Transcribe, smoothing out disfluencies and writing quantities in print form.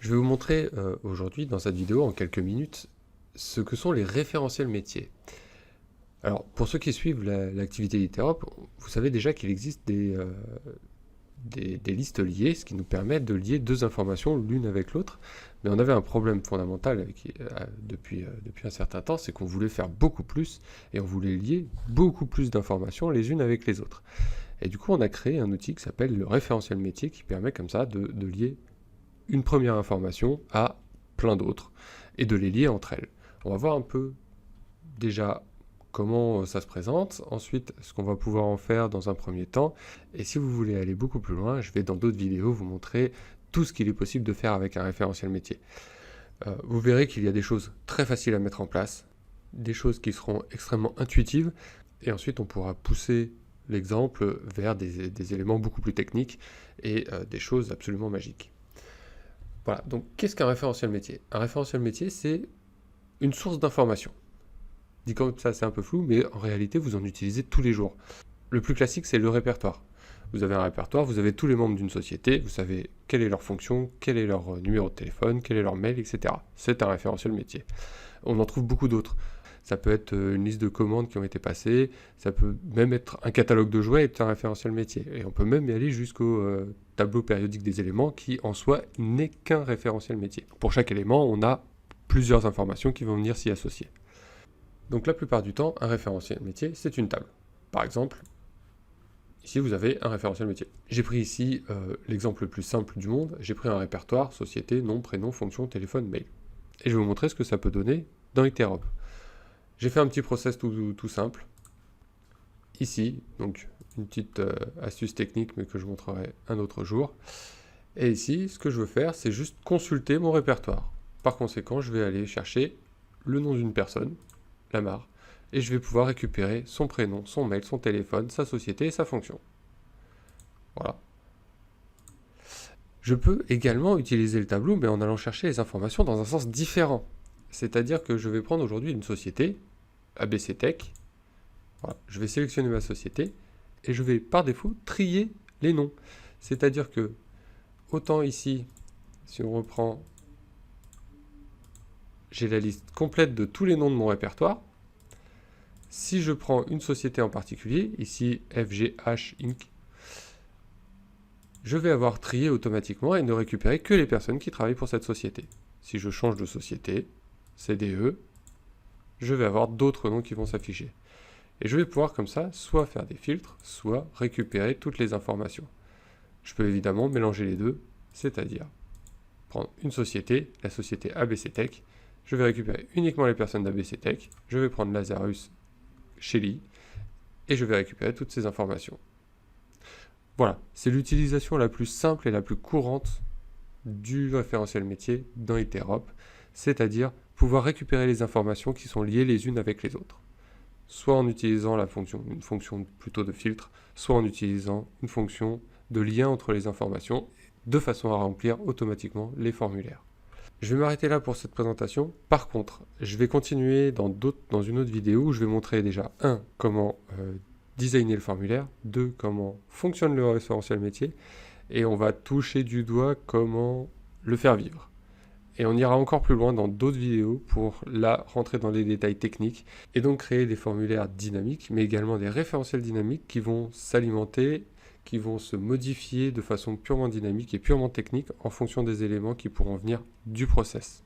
Je vais vous montrer aujourd'hui, dans cette vidéo, en quelques minutes, ce que sont les référentiels métiers. Alors, pour ceux qui suivent l'activité Literop, vous savez déjà qu'il existe des listes liées, ce qui nous permet de lier deux informations l'une avec l'autre. Mais on avait un problème fondamental depuis un certain temps, c'est qu'on voulait faire beaucoup plus, et on voulait lier beaucoup plus d'informations les unes avec les autres. Et du coup, on a créé un outil qui s'appelle le référentiel métier, qui permet comme ça de lier une première information à plein d'autres, et de les lier entre elles. On va voir un peu déjà comment ça se présente, ensuite ce qu'on va pouvoir en faire dans un premier temps, et si vous voulez aller beaucoup plus loin, je vais dans d'autres vidéos vous montrer tout ce qu'il est possible de faire avec un référentiel métier. Vous verrez qu'il y a des choses très faciles à mettre en place, des choses qui seront extrêmement intuitives, et ensuite on pourra pousser l'exemple vers des éléments beaucoup plus techniques et des choses absolument magiques. Voilà, donc qu'est-ce qu'un référentiel métier? Un référentiel métier, c'est une source d'information. Dit comme ça, c'est un peu flou, mais en réalité, vous en utilisez tous les jours. Le plus classique, c'est le répertoire. Vous avez un répertoire, vous avez tous les membres d'une société, vous savez quelle est leur fonction, quel est leur numéro de téléphone, quel est leur mail, etc. C'est un référentiel métier. On en trouve beaucoup d'autres. Ça peut être une liste de commandes qui ont été passées, ça peut même être un catalogue de jouets et un référentiel métier. Et on peut même y aller jusqu'au tableau périodique des éléments qui, en soi, n'est qu'un référentiel métier. Pour chaque élément, on a plusieurs informations qui vont venir s'y associer. Donc la plupart du temps, un référentiel métier, c'est une table. Par exemple, ici vous avez un référentiel métier. J'ai pris ici l'exemple le plus simple du monde, j'ai pris un répertoire, société, nom, prénom, fonction, téléphone, mail. Et je vais vous montrer ce que ça peut donner dans Literop. J'ai fait un petit process tout simple. Ici, donc une petite astuce technique, mais que je montrerai un autre jour. Et ici, ce que je veux faire, c'est juste consulter mon répertoire. Par conséquent, je vais aller chercher le nom d'une personne, Lamar, et je vais pouvoir récupérer son prénom, son mail, son téléphone, sa société et sa fonction. Voilà. Je peux également utiliser le tableau, mais en allant chercher les informations dans un sens différent. C'est-à-dire que je vais prendre aujourd'hui une société, ABC Tech. Voilà. Je vais sélectionner ma société et je vais par défaut trier les noms. C'est-à-dire que, autant ici, si on reprend, j'ai la liste complète de tous les noms de mon répertoire. Si je prends une société en particulier, ici FGH Inc., je vais avoir trié automatiquement et ne récupérer que les personnes qui travaillent pour cette société. Si je change de société, CDE, je vais avoir d'autres noms qui vont s'afficher. Et je vais pouvoir comme ça, soit faire des filtres, soit récupérer toutes les informations. Je peux évidemment mélanger les deux, c'est-à-dire prendre une société, la société ABC Tech, je vais récupérer uniquement les personnes d'ABC Tech, je vais prendre Lazarus, Shelly, et je vais récupérer toutes ces informations. Voilà, c'est l'utilisation la plus simple et la plus courante du référentiel métier dans Literop, c'est-à-dire pouvoir récupérer les informations qui sont liées les unes avec les autres. Soit en utilisant une fonction plutôt de filtre, soit en utilisant une fonction de lien entre les informations, de façon à remplir automatiquement les formulaires. Je vais m'arrêter là pour cette présentation. Par contre, je vais continuer dans une autre vidéo où je vais montrer déjà 1. Comment designer le formulaire, 2. Comment fonctionne le référentiel métier, et on va toucher du doigt comment le faire vivre. Et on ira encore plus loin dans d'autres vidéos pour là rentrer dans les détails techniques et donc créer des formulaires dynamiques, mais également des référentiels dynamiques qui vont s'alimenter, qui vont se modifier de façon purement dynamique et purement technique en fonction des éléments qui pourront venir du process.